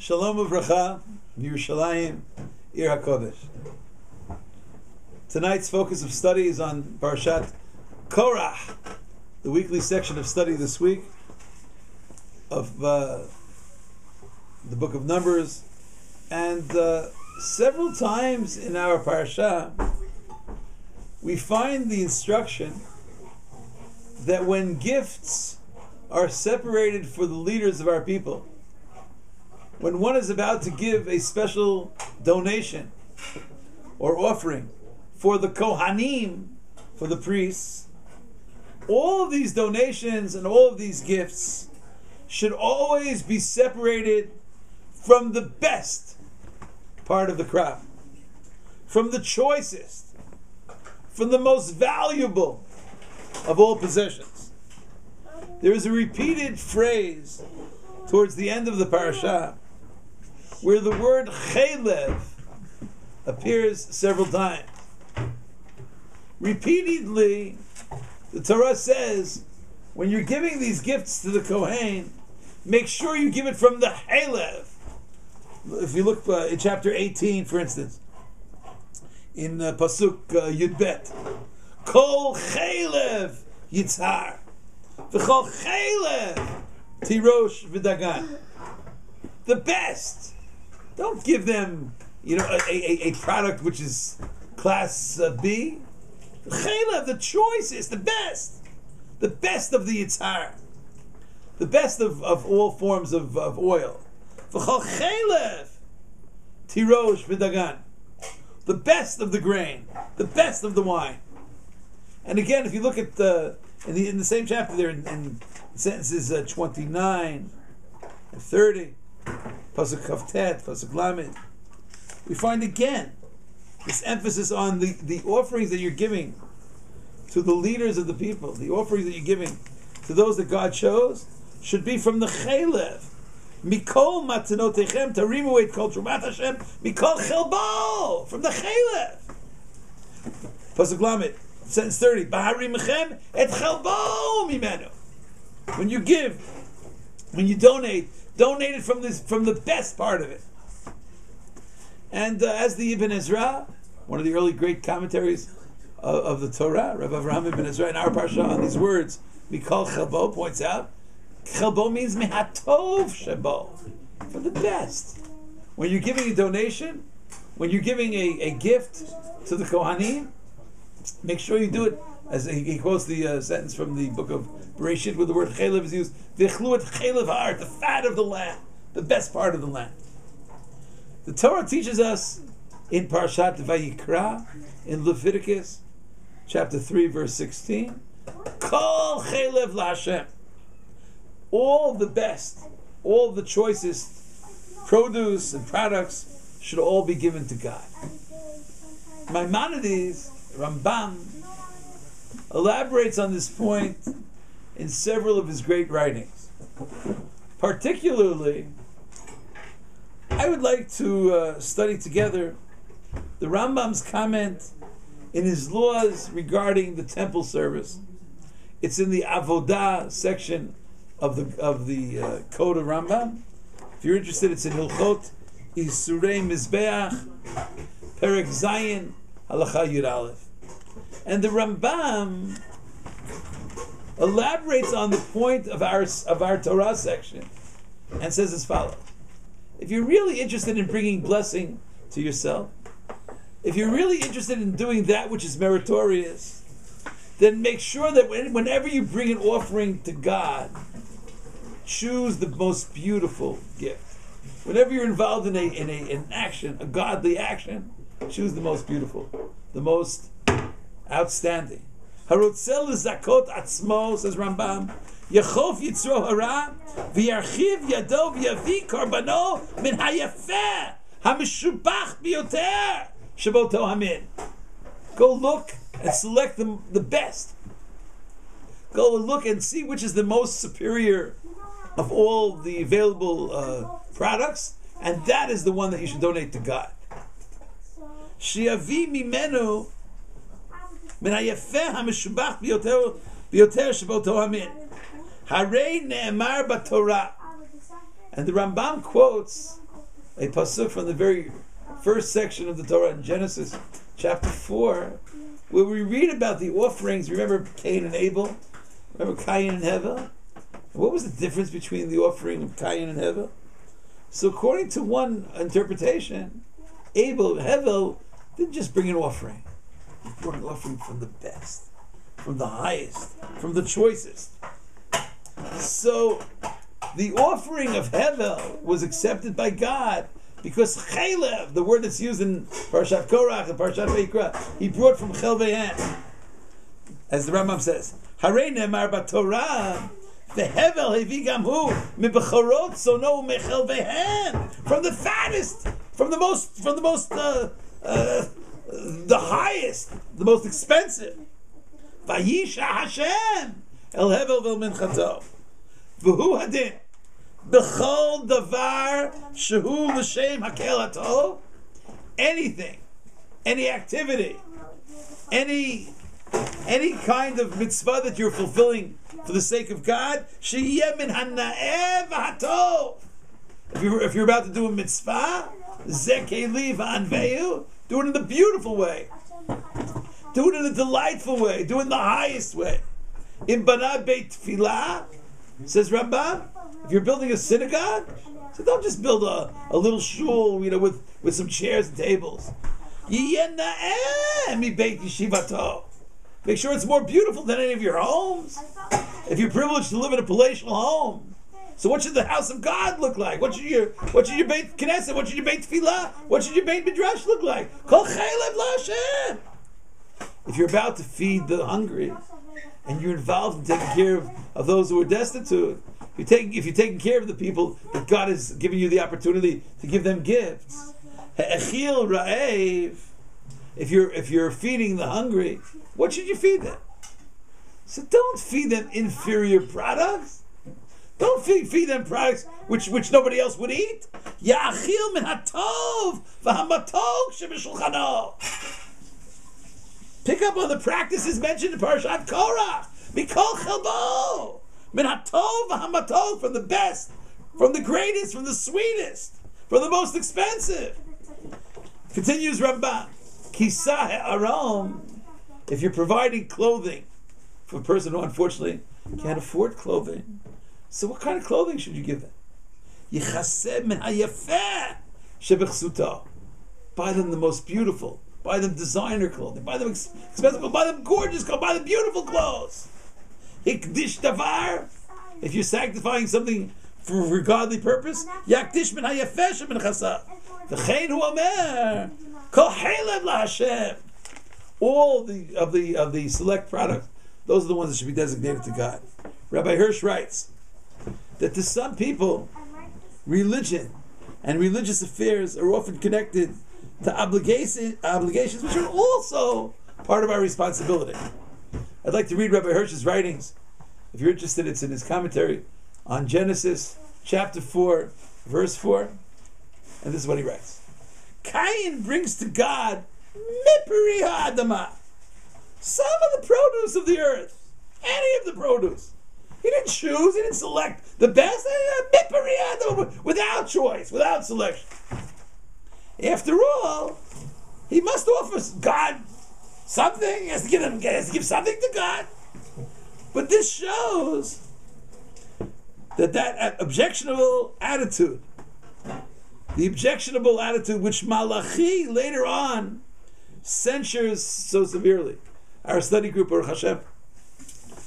Shalom uvracha, Yerushalayim, Ir HaKodesh. Tonight's focus of study is on Parashat Korach, the weekly section of study this week of the book of Numbers. And several times in our parasha, we find the instruction that when gifts are separated for the leaders of our people, when one is about to give a special donation or offering for the Kohanim, for the priests, all of these donations and all of these gifts should always be separated from the best part of the crop, from the choicest, from the most valuable of all possessions. There is a repeated phrase towards the end of the parasha where the word chelev appears several times. Repeatedly, the Torah says, when you're giving these gifts to the Kohen, make sure you give it from the chelev. If you look in chapter 18, for instance, in Pasuk Yudbet, Kol chelev yitzhar, v'chol chelev tirosh v'dagan. The best. Don't give them, a product which is class B. Chelev, the choicest, the best of the yitzhar, the best of all forms of oil. V'chol chelev tirosh v'dagan, the best of the grain, the best of the wine. And again, if you look at in the same chapter there, in sentences 29 and 30, Pasuk Kaftet, Pasuk Lamed, we find again this emphasis on the offerings that you're giving to the leaders of the people, the offerings that you're giving to those that God chose, should be from the chelev. Mikol matzenotechem tarimu et kol trumat Hashem mikol chelbo, from the chelev. Pasuk Lamed, sentence 30, Baharimechem et chelbo mimenu. When you give, when you donate it from the best part of it. And as the Ibn Ezra, one of the early great commentaries of the Torah, Rabbi Avraham Ibn Ezra, in our parsha on these words, Mikol Chelbo, points out, Chelbo means mehatov shebo, for the best. When you're giving a donation, when you're giving a gift to the Kohanim, make sure you do it, as he quotes the sentence from the book of Bereshit, where the word chelev is used, V'chlu et chelev ha'art, the fat of the land, the best part of the land. The Torah teaches us in Parshat Vayikra, in Leviticus, chapter 3, verse 16, Kol chelev la'Hashem, all the best, all the choicest produce and products should all be given to God. Maimonides, Rambam, elaborates on this point in several of his great writings. Particularly, I would like to study together the Rambam's comment in his laws regarding the temple service. It's in the Avodah section of the Code of Rambam. If you're interested, it's in Hilchot Isurei Mizbeach, Perek Zayin, Halacha Yud Aleph. And the Rambam elaborates on the point of our Torah section and says as follows: if you're really interested in bringing blessing to yourself, if you're really interested in doing that which is meritorious, then make sure that whenever you bring an offering to God, choose the most beautiful gift. Whenever you're involved in an action, a godly action, choose the most beautiful, the most outstanding. Harotzel zakot atzmo, says Rambam, Yechof yitzro hara v'yarchiv yado v'yavi karbano min hayafeh hamishubach biyoter shaboto hamin. Go look and select the best. Go and look and see which is the most superior of all the available products, and that is the one that you should donate to God. Shiavi mimenu min hayafeh hamishubach biyoter shaboto hamin. Harei ne'emar b'Torah. And the Rambam quotes a pasuk from the very first section of the Torah in Genesis, chapter 4, where we read about the offerings. Remember Cain and Abel? Remember Cain and Hevel? What was the difference between the offering of Cain and Hevel? So according to one interpretation, Hevel didn't just bring an offering. He brought an offering from the best, from the highest, from the choicest. So the offering of Hevel was accepted by God because Chelev, the word that's used in Parashat Korach and Parashat Vayikra, he brought from Chel Ve'en. As the Rambam says, Harei Ne'emar b'Torah, Ve'hevel hevi gam hu mibechorot sono mechel ve'en, from the fattest, from the highest, the most expensive. Vayisha Hashem el hevel vel minchato, v'hu hadin b'chol davar shehu l'shem hakel hatov. Anything, any activity, any kind of mitzvah that you're fulfilling for the sake of God, sheyeh min hana'eh v'hatov. If you're about to do a mitzvah, zeh keli v'anvehu, do it in the beautiful way. Do it in a delightful way. Do it in the highest way. In Bana Beit Tfilah, says Rambam, if you're building a synagogue, so don't just build a little shul, with some chairs and tables. Yeh na'eh mi beit yeshivato. Make sure it's more beautiful than any of your homes. If you're privileged to live in a palatial home, so what should the house of God look like? What should your Beit Knesset? What should your Beit Tfilah? What should your Beit Midrash look like? Kol chaylev l'Hashem. If you're about to feed the hungry, and you're involved in taking care of those who are destitute, if you're taking care of the people that God has given you the opportunity to give them gifts, Ha'echil ra'ev, if you're feeding the hungry, what should you feed them? So don't feed them inferior products. Don't feed them products which nobody else would eat. Ya'achil min hatov v'hamatog sheb'shulchano. Pick up on the practices mentioned in Parashat Korach. Mikol chelbo min hatov v'hamatog, from the best, from the greatest, from the sweetest, from the most expensive. Continues Ramban. Kisah ha'aram. If you're providing clothing for a person who unfortunately can't afford clothing, so what kind of clothing should you give them? Yichaseh min hayafeh shebechsuto. Buy them the most beautiful. Buy them designer clothing. Buy them expensive. Buy them gorgeous clothes. Buy them beautiful clothes. Hikdish davar. If you're sanctifying something for a godly purpose, yakdish min hayafeh shebenchasa. V'chein hu omer kol chaylev laHashem. All of the select products, those are the ones that should be designated to God. Rabbi Hirsch writes that to some people, religion and religious affairs are often connected to obligations which are also part of our responsibility. I'd like to read Rabbi Hirsch's writings. If you're interested, it's in his commentary on Genesis chapter 4, verse 4. And this is what he writes. Cain brings to God mipri ha'adama, some of the produce of the earth, any of the produce. He didn't choose, he didn't select the best, mipri ha'adama, without choice, without selection. After all, he must offer God something. He has to give something to God. But this shows that objectionable attitude, the objectionable attitude which Malachi later on censures so severely. Our study group, Baruch Hashem,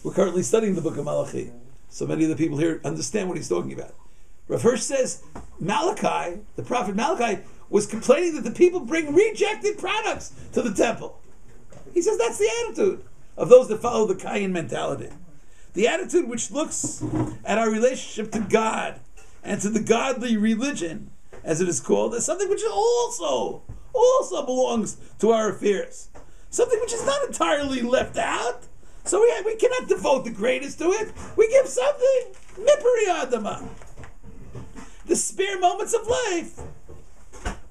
we're currently studying the book of Malachi. So many of the people here understand what he's talking about. Rav Hirsch says Malachi, the prophet Malachi, was complaining that the people bring rejected products to the temple. He says that's the attitude of those that follow the Cain mentality. The attitude which looks at our relationship to God and to the godly religion, as it is called, as something which also belongs to our affairs. Something which is not entirely left out. So we cannot devote the greatest to it. We give something, mipri adama. The spare moments of life,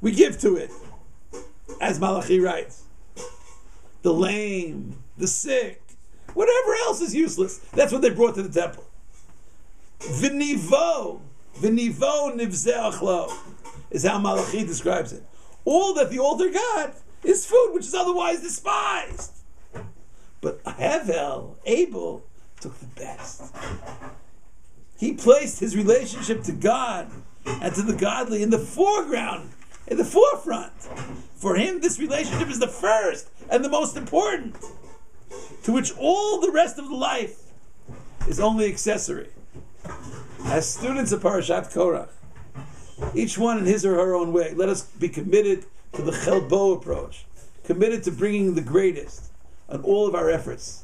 we give to it. As Malachi writes, the lame, the sick, whatever else is useless, that's what they brought to the temple. V'nivo nivzeh achlo. is how Malachi describes it. All that the altar got is food which is otherwise despised. But Abel, took the best. He placed his relationship to God and to the godly in the foreground, in the forefront. For him, this relationship is the first and the most important, to which all the rest of the life is only accessory. As students of Parashat Korach, each one in his or her own way, let us be committed to the Chelbo approach, committed to bringing the greatest on all of our efforts,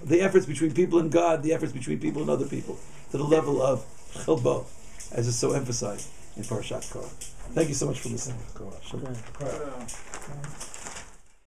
the efforts between people and God, the efforts between people and other people, to the level of Chelbo, as is so emphasized in Parashat Korach. Thank you so much for listening. Shalom.